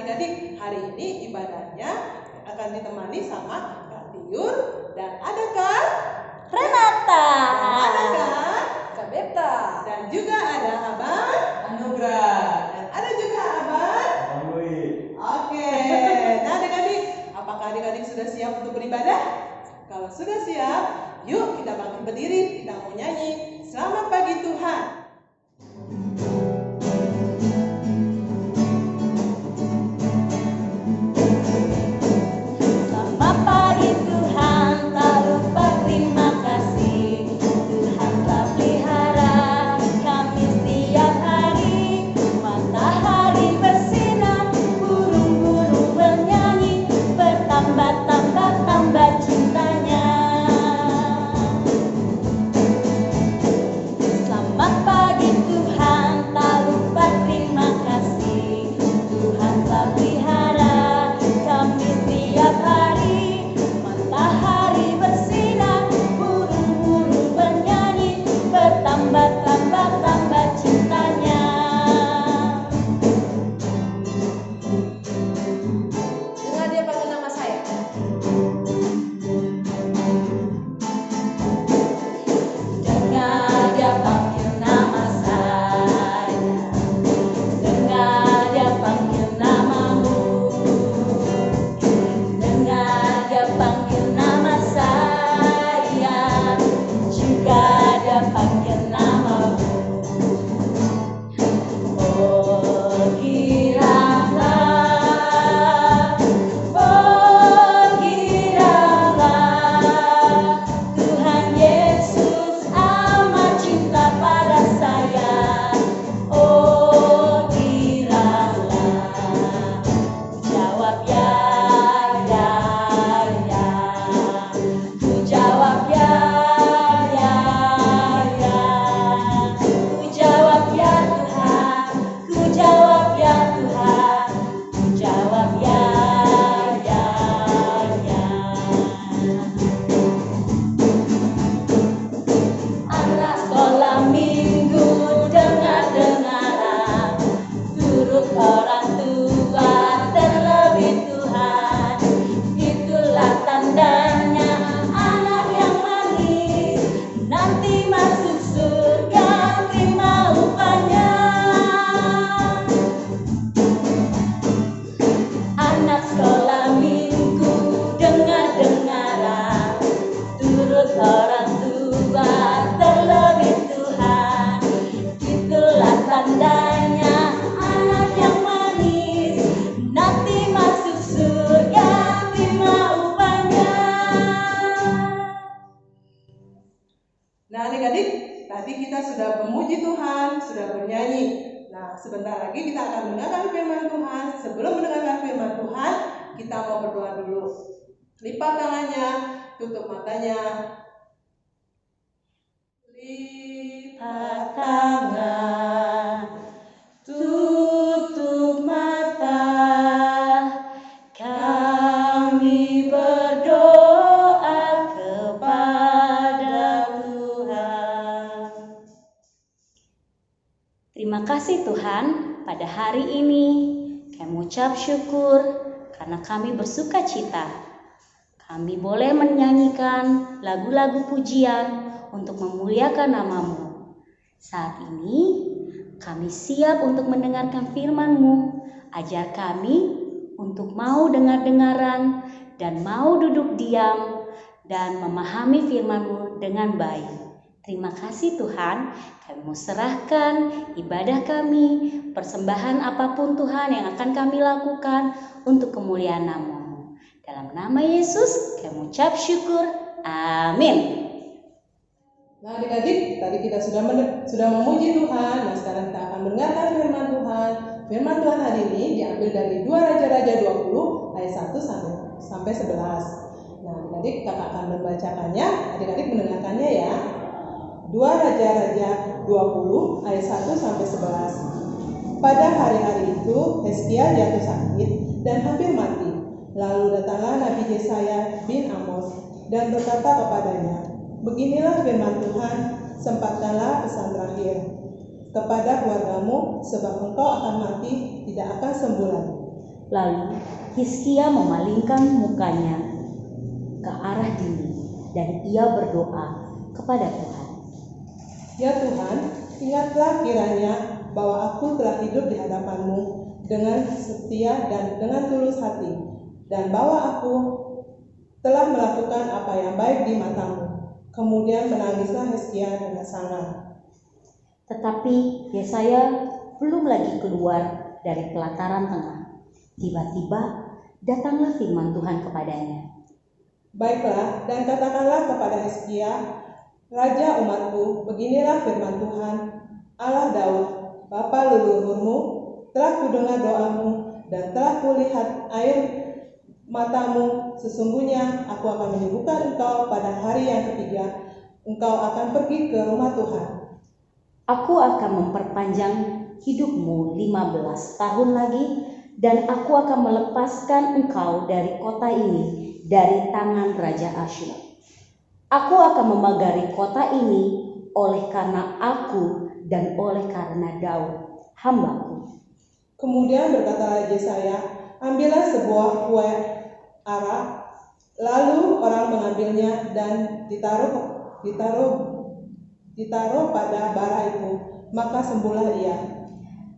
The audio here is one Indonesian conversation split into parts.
adik-adik, hari ini ibadahnya akan ditemani sama Kak Tiur dan ada Kak Renata, dan ada Kak Kak Beta, dan juga ada Abang Anugrah. dan ada juga Abang. Oke, nah adik-adik, apakah adik-adik sudah siap untuk beribadah? Kalau sudah siap, yuk kita bangkit berdiri, kita mau nyanyi Selamat Pagi Tuhan. selamat pagi Tuhan, tak lupa terima kasih. Tuhan telah pelihara kami setiap hari. Matahari bersinar, burung-burung bernyanyi, bertambah-tambah cintanya. Selamat pagi Tuhan, tak lupa terima kasih. Tuhan telah pelihara kami setiap hari. Matahari bersinar, burung-burung bernyanyi, bertambah-tambah cintanya. Dengar dia panggil nama saya. Dengar dia panggil nama saya, dengar dia panggil namamu, dengar dia panggil nama saya, juga dia panggil namamu. Oh giralah, Tuhan Yesus amat cinta pada saya. Oh giralah, ku jawab ya, ku jawab ya, ku jawab ya Tuhan, ku jawab ya Tuhan, ku jawab ya. Anak sekolah minggu dengar-dengaran, turut orang tua terlebih Tuhan. Itulah tandanya anak yang manis, nanti masuk surga terima upahnya. Anak sekolah minggu dengar-dengaran, turut orang tua terlebih Tuhan. Itulah tandanya anak yang manis, nanti masuk surga terima upahnya. Nah adik-adik, tadi kita sudah memuji Tuhan, sudah bernyanyi. Nah sebentar lagi kita akan mendengarkan firman Tuhan. Sebelum mendengarkan firman Tuhan, kita mau berdoa dulu. Lipat tangannya, tutup matanya. Lipat Tangan, tutup mata, kami berdoa kepada Tuhan. Terima kasih Tuhan, pada hari ini kami mengucap syukur karena kami bersuka cita. Kami boleh menyanyikan lagu-lagu pujian untuk memuliakan namamu. Saat ini kami siap untuk mendengarkan firman-Mu. Ajar kami untuk mau dengar-dengaran dan mau duduk diam dan memahami firman-Mu dengan baik. Terima kasih Tuhan, kami mau serahkan ibadah kami, persembahan apapun Tuhan yang akan kami lakukan untuk kemuliaan nama-Mu. Dalam nama Yesus kami mengucap syukur. Amin. Nah adik-adik, tadi kita sudah memuji Tuhan. Nah sekarang kita akan mendengarkan firman Tuhan. Firman Tuhan hari ini diambil dari 2 Raja-Raja 20 ayat 1 sampai 11. Nah adik-adik, kakak akan membacakannya, adik-adik mendengarkannya ya. 2 Raja-Raja 20 ayat 1 sampai 11. Pada hari-hari itu Hizkia jatuh sakit dan hampir mati. Lalu datanglah Nabi Yesaya bin Amos dan berkata kepadanya, beginilah firman Tuhan, sempatkanlah pesan terakhir kepada keluargamu, sebab engkau akan mati, tidak akan sembuh lagi. Lalu Hizkia memalingkan mukanya ke arah dinding dan ia berdoa kepada Tuhan. Ya Tuhan, ingatlah kiranya bahwa aku telah hidup di hadapan-Mu dengan setia dan dengan tulus hati, dan bahwa aku telah melakukan apa yang baik di mata-Mu. Kemudian menangislah Hizkia dengan sangat. Tetapi Yesaya belum lagi keluar dari pelataran tengah. Tiba-tiba datanglah firman Tuhan kepadanya. Baiklah, dan katakanlah kepada Hizkia, Raja umatku, beginilah firman Tuhan, Allah Daud, bapa leluhurmu, telah kudengar doamu, dan telah kulihat air matamu. Sesungguhnya aku akan menyembuhkan engkau pada hari yang ketiga. Engkau akan pergi ke rumah Tuhan. Aku akan memperpanjang hidupmu 15 tahun lagi, dan aku akan melepaskan engkau dari kota ini, dari tangan Raja Asyur. Aku akan memagari kota ini oleh karena aku dan oleh karena Daud, hambaku. Kemudian berkatalah Yesaya, ambillah sebuah kue arak, lalu orang mengambilnya dan ditaruh pada bara itu, maka sembuhlah ia.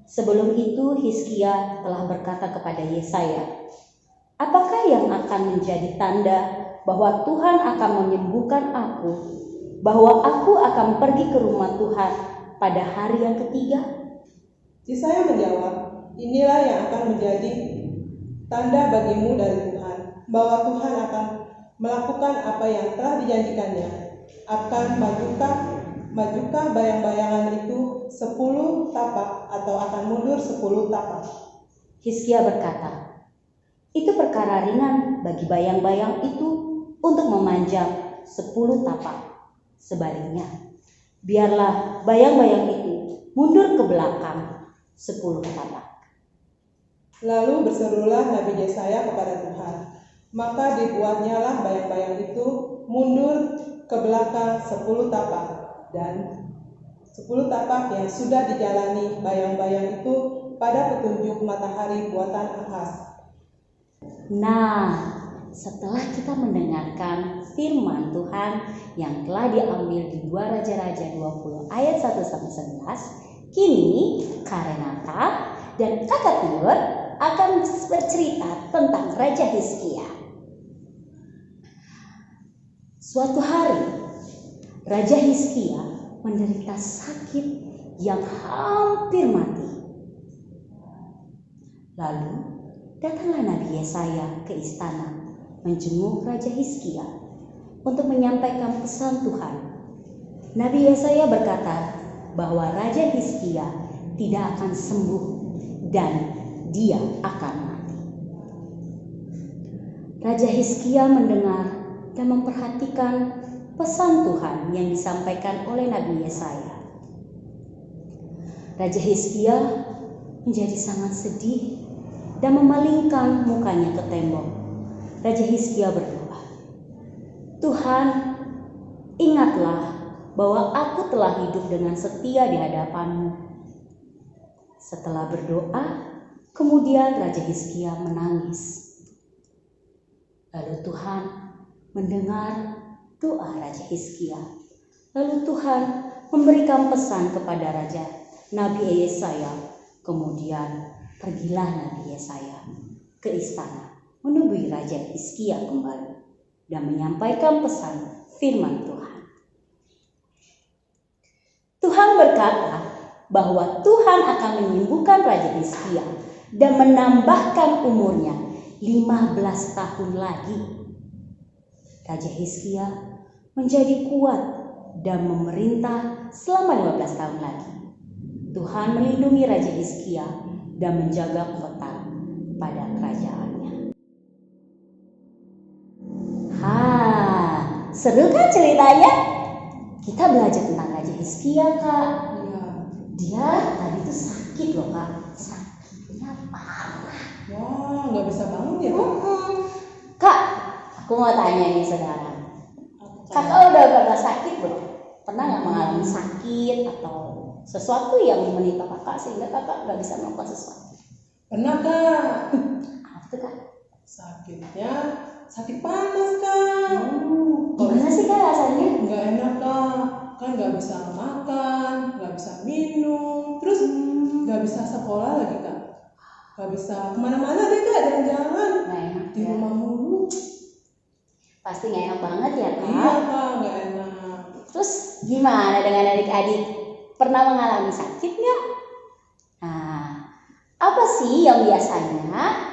Sebelum itu Hizkia telah berkata kepada Yesaya, apakah yang akan menjadi tanda bahwa Tuhan akan menyembuhkan aku, bahwa aku akan pergi ke rumah Tuhan pada hari yang ketiga? Yesaya menjawab, inilah yang akan menjadi tanda bagimu dari Tuhan, bahwa Tuhan akan melakukan apa yang telah dijanjikannya. Akan majukah bayang-bayangan itu 10 tapak atau akan mundur 10 tapak? Hizkia berkata, itu perkara ringan bagi bayang-bayang itu untuk memanjang 10 tapak. Sebaliknya, biarlah bayang-bayang itu mundur ke belakang 10 tapak. Lalu berserulah Nabi Yesaya kepada Tuhan. Maka dibuatnyalah bayang-bayang itu mundur ke belakang 10 tapak. Dan 10 tapak yang sudah dijalani bayang-bayang itu pada petunjuk matahari buatan Ahaz. Nah, setelah kita mendengarkan firman Tuhan yang telah diambil di 2 Raja-Raja 20 ayat 1-11, kini Kak Renata dan Kakak Tiur akan bercerita tentang Raja Hizkia. Suatu hari, Raja Hizkia menderita sakit yang hampir mati. Lalu datanglah Nabi Yesaya ke istana menjenguk Raja Hizkia untuk menyampaikan pesan Tuhan. Nabi Yesaya berkata bahwa Raja Hizkia tidak akan sembuh dan dia akan mati. Raja Hizkia mendengar dan memperhatikan pesan Tuhan yang disampaikan oleh Nabi Yesaya. Raja Hizkia menjadi sangat sedih dan memalingkan mukanya ke tembok. Raja Hizkia berdoa, Tuhan, ingatlah bahwa aku telah hidup dengan setia di hadapan-Mu. Setelah berdoa, kemudian Raja Hizkia menangis. Lalu Tuhan mendengar doa Raja Hizkia. Lalu Tuhan memberikan pesan kepada Raja Nabi Yesaya. Kemudian pergilah Nabi Yesaya ke istana menemui Raja Hizkia kembali dan menyampaikan pesan firman Tuhan. Tuhan berkata bahwa Tuhan akan menyembuhkan Raja Hizkia dan menambahkan umurnya 15 tahun lagi. Raja Hizkia menjadi kuat dan memerintah selama 15 tahun lagi. Tuhan melindungi Raja Hizkia dan menjaga kota pada kerajaannya. Seru kan ceritanya? Kita belajar tentang Raja Hizkia, Kak. Iya. Dia tadi tuh sakit loh, Kak. Sakitnya parah. Wah, nggak bisa bangun ya, Kak? Kak, aku mau tanya nih saudara. Kakak udah pernah sakit belum? Pernah nggak mengalami sakit atau sesuatu yang menimpa kakak sehingga kakak nggak bisa melakukan sesuatu? Pernah, Kak. Sakitnya sakit panas Kak. Gimana sih Kak rasanya? Nggak enak Kak, kan nggak bisa makan, nggak bisa minum, terus nggak bisa sekolah lagi Kak, nggak bisa kemana-mana deh Kak, jalan-jalan Nggak enak di ya. rumah mulu. Pasti nggak enak banget ya Kak? Iya Kak, nggak enak. Terus gimana dengan adik-adik? Pernah mengalami sakit nggak? Nah, apa sih yang biasanya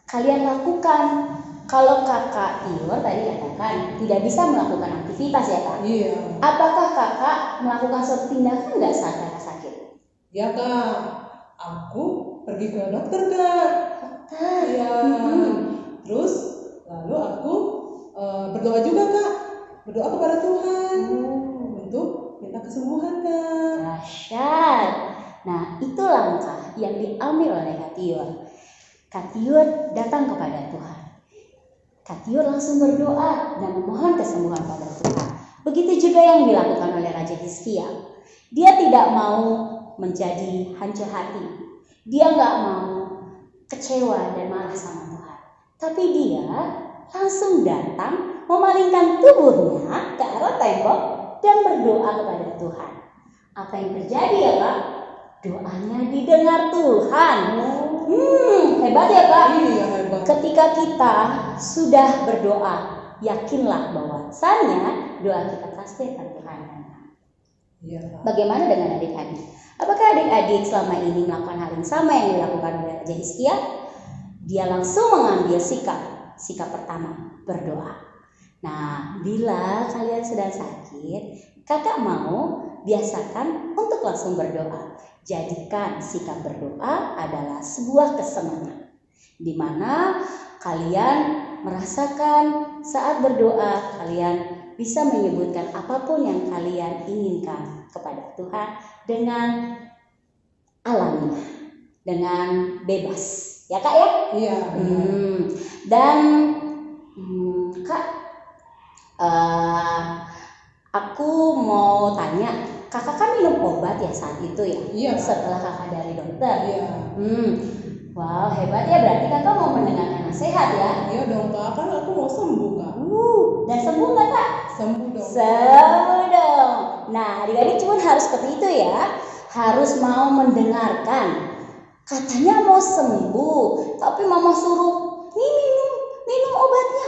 kalian lakukan? Kalau kakak Tior tadi katakan tidak bisa melakukan aktivitas ya Kak? Iya. Apakah kakak melakukan suatu tindakan nggak saat kakak sakit? Ya Kak, aku pergi ke dokter Kak. Iya. Terus lalu aku berdoa juga Kak, berdoa kepada Tuhan untuk minta kesembuhan Kak. Dahsyat. Nah, itu langkah yang diambil oleh Kak Tior. Kak Tior datang kepada Tuhan. Kak Tior langsung berdoa dan memohon kesembuhan pada Tuhan. Begitu juga yang dilakukan oleh Raja Hizkia. Dia tidak mau menjadi hancur hati. Dia nggak mau kecewa dan marah sama Tuhan. Tapi dia langsung datang memalingkan tubuhnya ke arah tembok dan berdoa kepada Tuhan. Apa yang terjadi ya Kak? Doanya didengar Tuhan. Hebat ya Kak? Iya hebat. Ketika kita sudah berdoa, yakinlah bahwasannya doa kita pasti akan Tuhan. Iya Kak. Bagaimana dengan adik-adik? Apakah adik-adik selama ini melakukan hal yang sama yang dilakukan oleh Raja Hizkia? Dia langsung mengambil sikap pertama, berdoa. Nah, bila kalian sedang sakit, kakak mau biasakan untuk langsung berdoa. Jadikan sikap berdoa adalah sebuah kesenangan, di mana kalian merasakan saat berdoa kalian bisa menyebutkan apapun yang kalian inginkan kepada Tuhan dengan alamiah, dengan bebas, ya Kak ya? Iya. Dan Kak, aku mau tanya, kakak kan minum obat ya saat itu ya? Iya. Setelah kakak dari dokter. Iya. Wow, hebat ya, berarti kakak mau mendengarkan nasihat ya? Iya dong Kak, kan aku mau sembuh Kak. Dan sembuh nggak Kak? Sembuh dong. Sembuh dong. Nah, adik-adik cuma harus seperti itu ya, harus mau mendengarkan. Katanya mau sembuh, tapi mama suruh minum obatnya.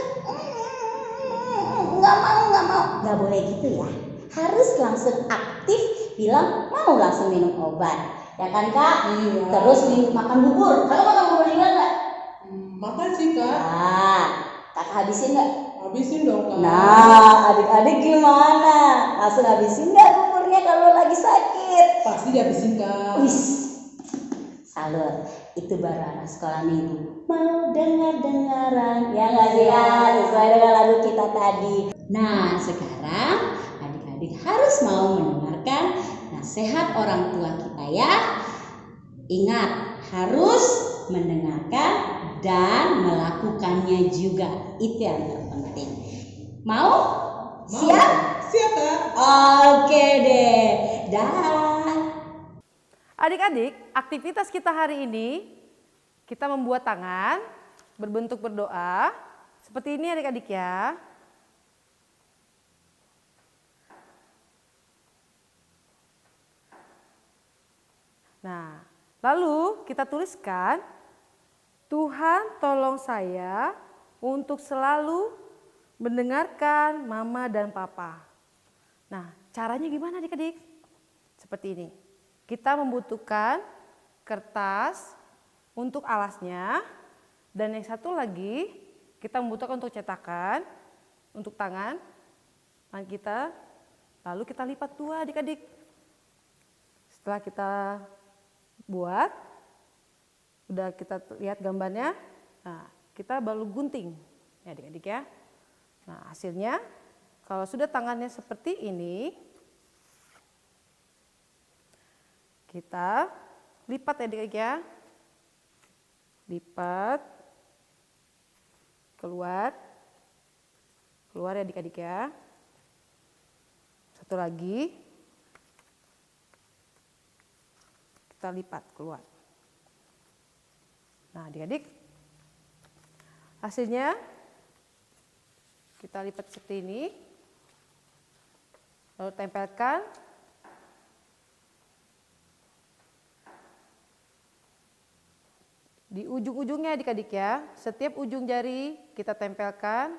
Nggak mau. Nggak boleh gitu ya. Harus langsung aktif bilang mau langsung minum obat. Ya kan Kak? Iya. Terus makan bubur. Kakak makan bubur juga nggak? Makan sih Kak. Nah, kakak habisin nggak? Habisin dong Kak. Nah, adik-adik gimana? Langsung habisin nggak buburnya kalau lagi sakit? Pasti dihabisin Kak. Wis, salut. Itu baru anak sekolah minggu. Mau dengar-dengaran, ya nggak sih ya? Sesuai dengan lagu kita tadi. Nah, sekarang adik-adik harus mau mendengarkan nasihat orang tua kita ya. Ingat, harus mendengarkan dan melakukannya juga. Itu yang terpenting. Mau? Siap? Siap Kak. Oke deh. Dah. Adik-adik, aktivitas kita hari ini kita membuat tangan berbentuk berdoa. Seperti ini adik-adik ya. Nah, lalu kita tuliskan, Tuhan tolong saya untuk selalu mendengarkan mama dan papa. Nah, caranya gimana adik-adik? Seperti ini. Kita membutuhkan kertas untuk alasnya, dan yang satu lagi kita membutuhkan untuk cetakan, untuk tangan kita, lalu kita lipat dua adik-adik. Setelah kita buat, udah kita lihat gambarnya, nah kita baru gunting ya adik-adik ya. Nah hasilnya kalau sudah tangannya seperti ini, kita lipat ya adik-adik ya. Lipat, keluar ya adik-adik ya. Satu lagi, kita lipat keluar. Nah adik-adik, Hasilnya kita lipat seperti ini. Lalu tempelkan. Di ujung-ujungnya adik-adik ya, setiap ujung jari kita tempelkan.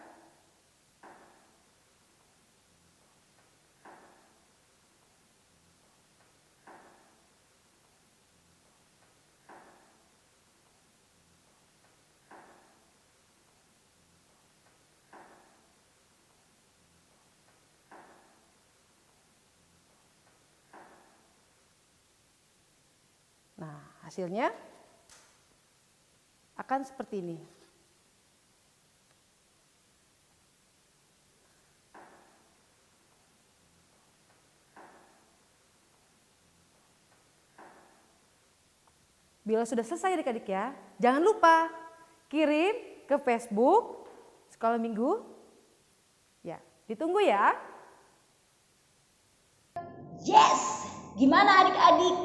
Nah, hasilnya akan seperti ini. Bila sudah selesai adik-adik ya, jangan lupa kirim ke Facebook Sekolah Minggu. Ya, ditunggu ya. Yes! Gimana adik-adik?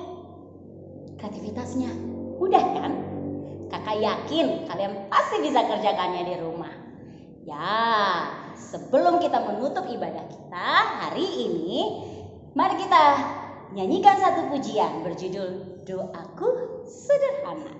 Kreativitasnya mudah kan? Kakak yakin kalian pasti bisa kerjakannya di rumah. Ya, sebelum kita menutup ibadah kita hari ini, mari kita nyanyikan satu pujian berjudul Doaku Sederhana.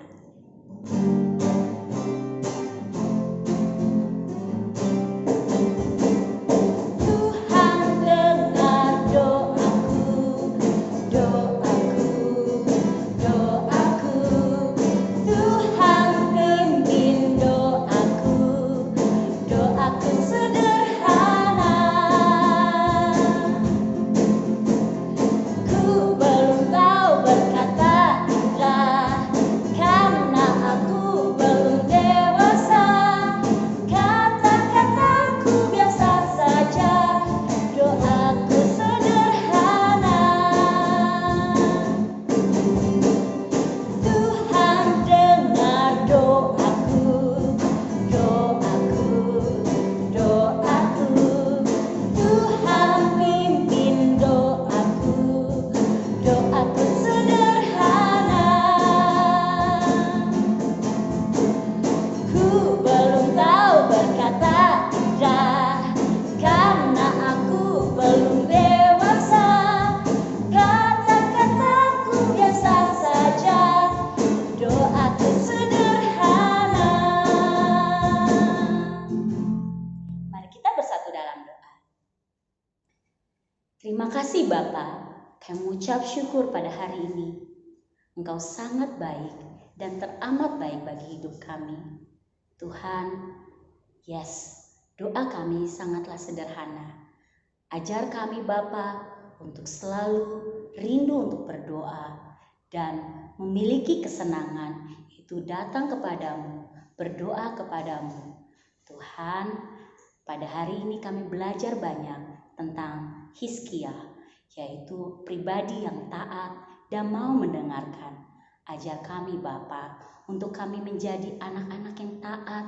Terima kasih Bapak, kami mengucap syukur pada hari ini. Engkau sangat baik dan teramat baik bagi hidup kami. Tuhan, yes, doa kami sangatlah sederhana. Ajar kami Bapa untuk selalu rindu untuk berdoa dan memiliki kesenangan itu datang kepadamu, berdoa kepadamu. Tuhan, pada hari ini kami belajar banyak tentang Hizkia, yaitu pribadi yang taat dan mau mendengarkan. Ajar kami Bapa untuk kami menjadi anak-anak yang taat,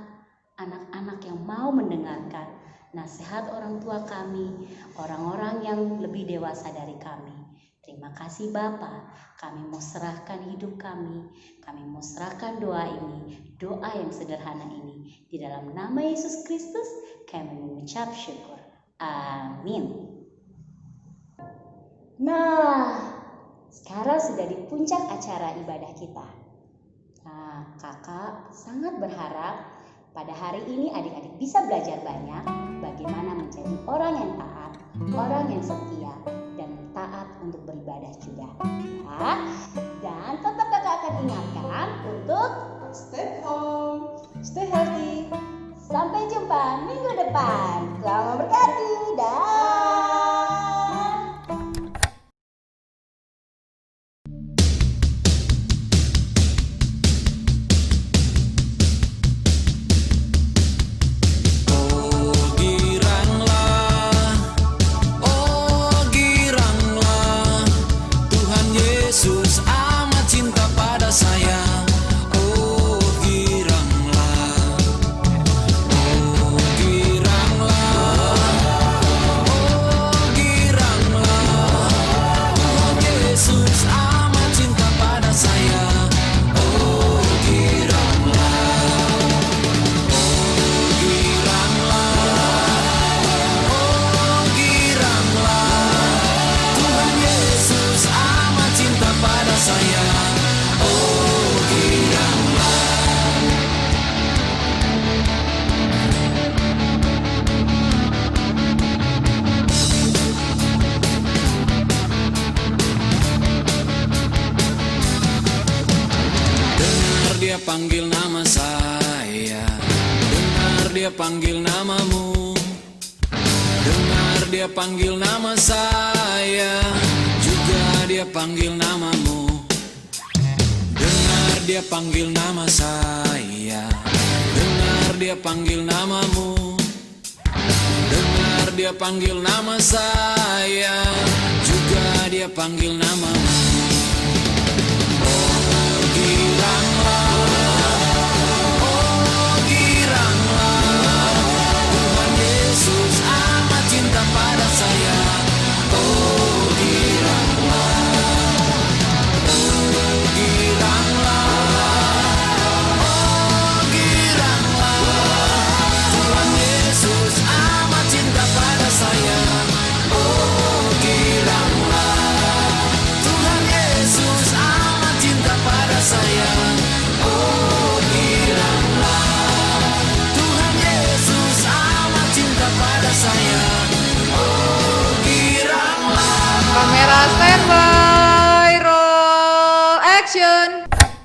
anak-anak yang mau mendengarkan nasihat orang tua kami, orang-orang yang lebih dewasa dari kami. Terima kasih Bapa, kami mau serahkan hidup kami mau serahkan doa ini, doa yang sederhana ini. Di dalam nama Yesus Kristus kami mengucap syukur. Amin. Nah, sekarang sudah di puncak acara ibadah kita. Nah, kakak sangat berharap pada hari ini adik-adik bisa belajar banyak bagaimana menjadi orang yang taat, orang yang setia, dan taat untuk beribadah juga. Ya. Dan tetap kakak akan ingatkan untuk Stay home, stay healthy. Sampai jumpa minggu depan. Tuhan memberkati. Dah. dia panggil namamu. Dengar dia panggil nama saya, juga dia panggil namamu. Dengar dia panggil nama saya, dengar dia panggil namamu. Dengar dia panggil nama saya, juga dia panggil namamu.